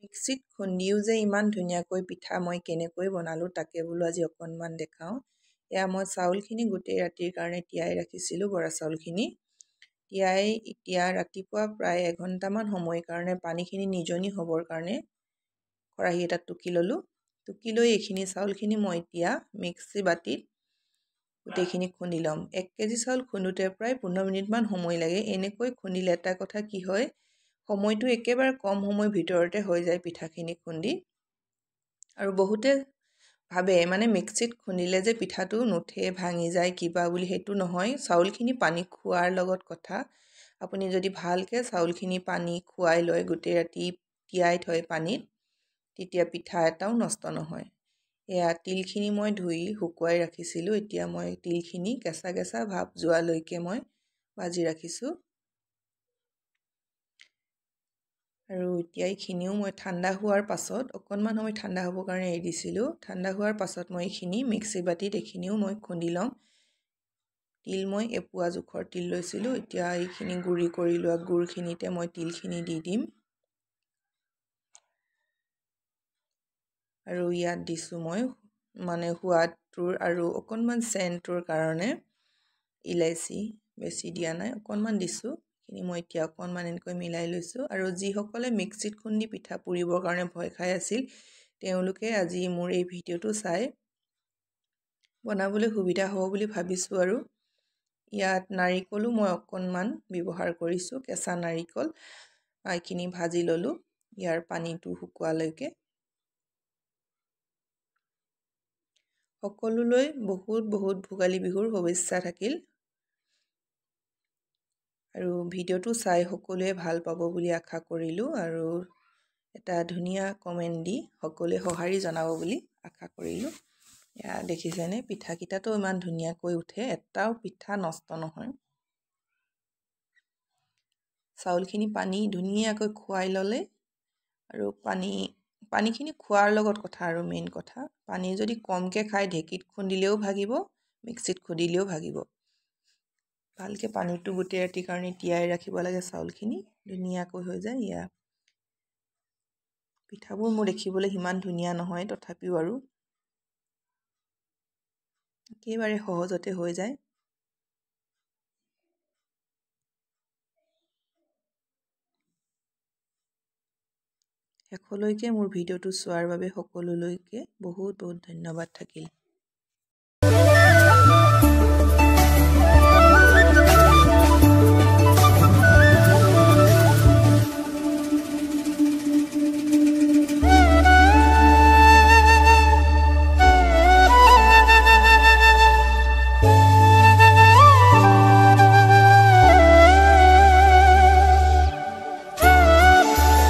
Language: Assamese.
মিক্সিত খুন্দিও যে ইমান ধুনীয়াকৈ পিঠা মই কেনেকৈ বনালোঁ তাকে বোলো আজি অকণমান দেখাওঁ। এয়া মই চাউলখিনি গোটেই ৰাতিৰ কাৰণে তিয়াই ৰাখিছিলোঁ, বৰা চাউলখিনি তিয়াই এতিয়া ৰাতিপুৱা প্ৰায় এঘণ্টামান সময়ৰ কাৰণে পানীখিনি নিজনি হ'বৰ কাৰণে খৰাহী এটাত টুকি ল'লোঁ। টুকি লৈ এইখিনি চাউলখিনি মই এতিয়া মিক্সি বাতিত গোটেইখিনি খুন্দি ল'ম। 1 কেজি চাউল খুন্দোতে প্ৰায় 15 মিনিটমান সময় লাগে। এনেকৈ খুন্দিলে এটা কথা কি হয়, সময়টো একেবাৰে কম সময়ৰ ভিতৰতে হৈ যায় পিঠাখিনি খুন্দি। আৰু বহুতে ভাবে মানে মিক্সিত খুন্দিলে যে পিঠাটো নুঠে, ভাঙি যায় কিবা বুলি, সেইটো নহয়। চাউলখিনি পানী খোৱাৰ লগত কথা। আপুনি যদি ভালকৈ চাউলখিনি পানী খুৱাই লয়, গোটেই ৰাতি তিয়াই থয় পানীত, তেতিয়া পিঠা এটাও নষ্ট নহয়। এয়া তিলখিনি মই ধুই শুকুৱাই ৰাখিছিলোঁ। এতিয়া মই তিলখিনি কেঁচা কেঁচা ভাপ যোৱালৈকে মই ভাজি ৰাখিছোঁ। আৰু এতিয়া এইখিনিও মই ঠাণ্ডা হোৱাৰ পাছত অকণমান সময় ঠাণ্ডা হ'বৰ কাৰণে এৰি দিছিলোঁ। ঠাণ্ডা হোৱাৰ পাছত মই এইখিনি মিক্সি বাতিত এইখিনিও মই খুন্দি ল'ম। তিল মই এপোৱা জোখৰ তিল লৈছিলোঁ। এতিয়া এইখিনি গুড়ি কৰি লোৱা গুড়খিনিতে মই তিলখিনি দি দিম। আৰু ইয়াত দিছোঁ মই মানে সোৱাদটোৰ আৰু অকণমান চেণ্টটোৰ কাৰণে ইলাইচি, বেছি দিয়া নাই, অকণমান দিছোঁ। এইখিনি মই এতিয়া অকণমান এনেকৈ মিলাই লৈছোঁ। আৰু যিসকলে মিক্সিত খুন্দি পিঠা পুৰিবৰ কাৰণে ভয় খাই আছিল, তেওঁলোকে আজি মোৰ এই ভিডিঅ'টো চাই বনাবলৈ সুবিধা হ'ব বুলি ভাবিছোঁ। আৰু ইয়াত নাৰিকলো মই অকণমান ব্যৱহাৰ কৰিছোঁ, কেঁচা নাৰিকল। এইখিনি ভাজি ল'লোঁ ইয়াৰ পানীটো শুকোৱালৈকে। সকলোলৈ বহুত বহুত ভোগালী বিহুৰ শুভেচ্ছা থাকিল। আৰু ভিডিঅ'টো চাই সকলোৱে ভাল পাব বুলি আশা কৰিলোঁ। আৰু এটা ধুনীয়া কমেণ্ট দি সকলোৱে সঁহাৰি জনাব বুলি আশা কৰিলোঁ। এয়া দেখিছেনে, পিঠাকেইটাতো ইমান ধুনীয়াকৈ উঠে, এটাও পিঠা নষ্ট নহয়। চাউলখিনি পানী ধুনীয়াকৈ খুৱাই ল'লে, আৰু পানীখিনি খোৱাৰ লগত কথা। আৰু মেইন কথা, পানী যদি কমকৈ খায় ঢেঁকীত খুন্দিলেও ভাগিব, মিক্সিত খুন্দিলেও ভাগিব। ভালকৈ পানীটো গোটেই ৰাতিৰ কাৰণে তিয়াই ৰাখিব লাগে, চাউলখিনি ধুনীয়াকৈ হৈ যায়। এয়া পিঠাবোৰ মোৰ দেখিবলৈ সিমান ধুনীয়া নহয়, তথাপিও আৰু একেবাৰে সহজতে হৈ যায়। শেষলৈকে মোৰ ভিডিঅ'টো চোৱাৰ বাবে সকলোলৈকে বহুত বহুত ধন্যবাদ থাকিল।